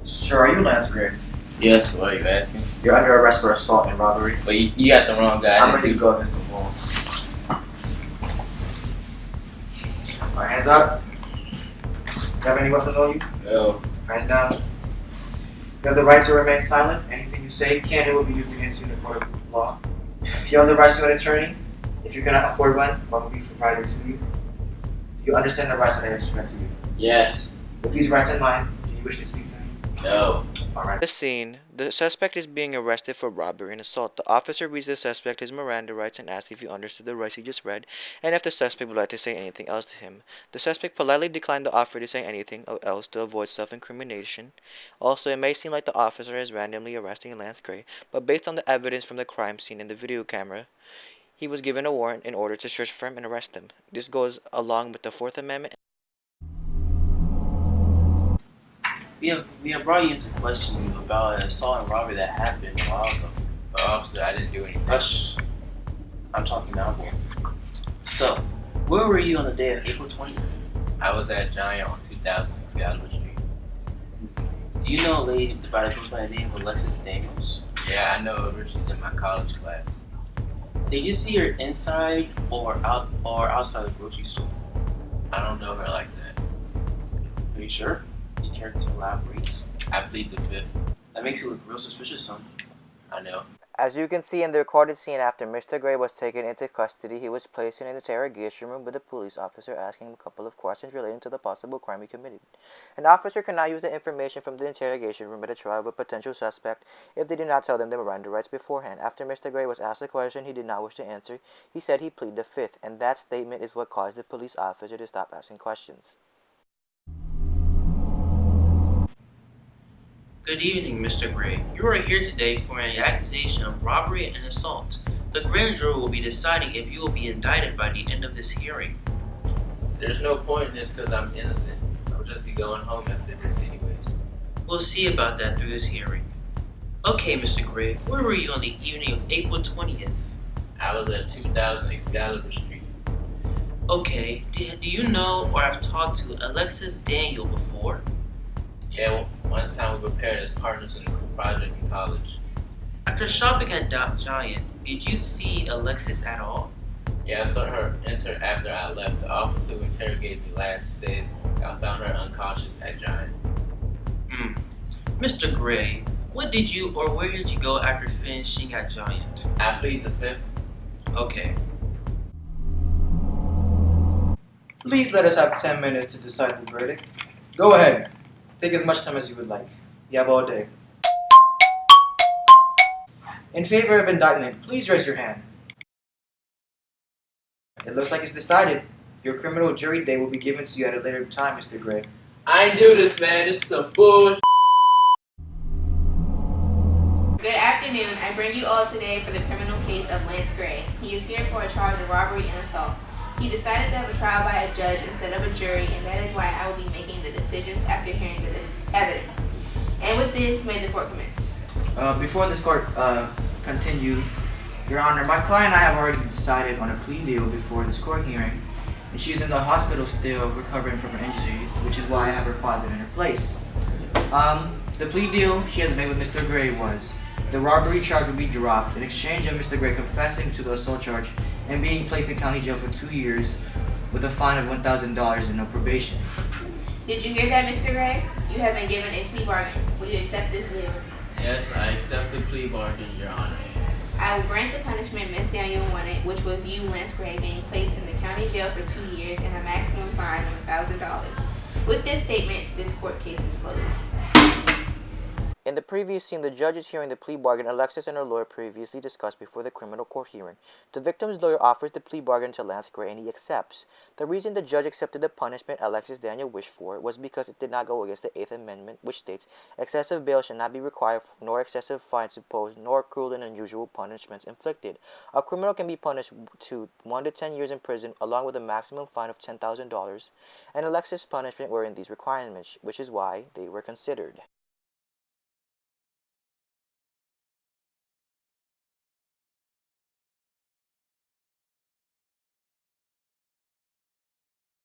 Sir, are you Lance Gray? Yes, what are you asking? You're under arrest for assault and robbery. But you got the wrong guy. I'm ready to go against the wall. Alright, hands up. Do you have any weapons on you? No. Hands down. You have the right to remain silent. Anything you say can and will be used against you in the court of law. You have the right to an attorney. If you cannot afford one will be provided to you. Do you understand the rights that I instrument to you? Yes. With these rights in mind, do you wish to speak to me? No. Alright. The scene. The suspect is being arrested for robbery and assault. The officer reads the suspect his Miranda rights and asks if he understood the rights he just read and if the suspect would like to say anything else to him. The suspect politely declined the offer to say anything else to avoid self-incrimination. Also, it may seem like the officer is randomly arresting Lance Gray, but based on the evidence from the crime scene and the video camera, he was given a warrant in order to search for him and arrest him. This goes along with the Fourth Amendment. We have brought you into questioning about an assault and robbery that happened a while ago. But officer, I didn't do anything. Hush. I'm talking now, boy. So, where were you on the day of April 20th? I was at Giant on 2000 Excalibur Street. Do you know a lady by the name of Alexis Daniels? Yeah, I know her. She's in my college class. Did you see her inside or outside the grocery store? I don't know her like that. Are you sure? You care to elaborate? I plead the fifth. That makes it look real suspicious, son. I know. As you can see in the recorded scene, after Mr. Gray was taken into custody, he was placed in an interrogation room with a police officer asking him a couple of questions relating to the possible crime he committed. An officer cannot use the information from the interrogation room at a trial of a potential suspect if they did not tell them the Miranda rights beforehand. After Mr. Gray was asked a question he did not wish to answer, he said he pleaded the fifth, and that statement is what caused the police officer to stop asking questions. Good evening, Mr. Gray. You are here today for an accusation of robbery and assault. The grand jury will be deciding if you will be indicted by the end of this hearing. There's no point in this because I'm innocent. I'll just be going home after this anyways. We'll see about that through this hearing. Okay, Mr. Gray, where were you on the evening of April 20th? I was at 2000 Excalibur Street. Okay, do you know or have talked to Alexis Daniel before? Yeah, well, one time we prepared as partners in a group project in college. After shopping at Giant, did you see Alexis at all? Yeah, I saw her enter after I left. The officer who interrogated me last said I found her unconscious at Giant. Mr. Gray, what did you or where did you go after finishing at Giant? I plead the fifth. Okay. Please let us have 10 minutes to decide the verdict. Go ahead. Take as much time as you would like. You have all day. In favor of indictment, please raise your hand. It looks like it's decided. Your criminal jury day will be given to you at a later time, Mr. Gray. I ain't do this, man. This is some bullshit. Good afternoon. I bring you all today for the criminal case of Lance Gray. He is here for a charge of robbery and assault. He decided to have a trial by a judge instead of a jury, and that is why I will be making the decisions after hearing this evidence. And with this, may the court commence. Before this court continues, Your Honor, my client and I have already decided on a plea deal before this court hearing, and she's in the hospital still recovering from her injuries, which is why I have her father in her place. The plea deal she has made with Mr. Gray was the robbery charge will be dropped in exchange of Mr. Gray confessing to the assault charge and being placed in county jail for 2 years with a fine of $1,000 and no probation. Did you hear that, Mr. Gray? You have been given a plea bargain. Will you accept this deal? Yes, I accept the plea bargain, Your Honor. I will grant the punishment Miss Daniel wanted, which was you, Lance Gray, being placed in the county jail for 2 years and a maximum fine of $1,000. With this statement, this court case is closed. In the previous scene, the judge is hearing the plea bargain Alexis and her lawyer previously discussed before the criminal court hearing. The victim's lawyer offers the plea bargain to Lance Gray and he accepts. The reason the judge accepted the punishment Alexis Daniel wished for was because it did not go against the 8th Amendment, which states, excessive bail should not be required, nor excessive fines imposed, nor cruel and unusual punishments inflicted. A criminal can be punished to 1 to 10 years in prison along with a maximum fine of $10,000, and Alexis' punishment were in these requirements, which is why they were considered.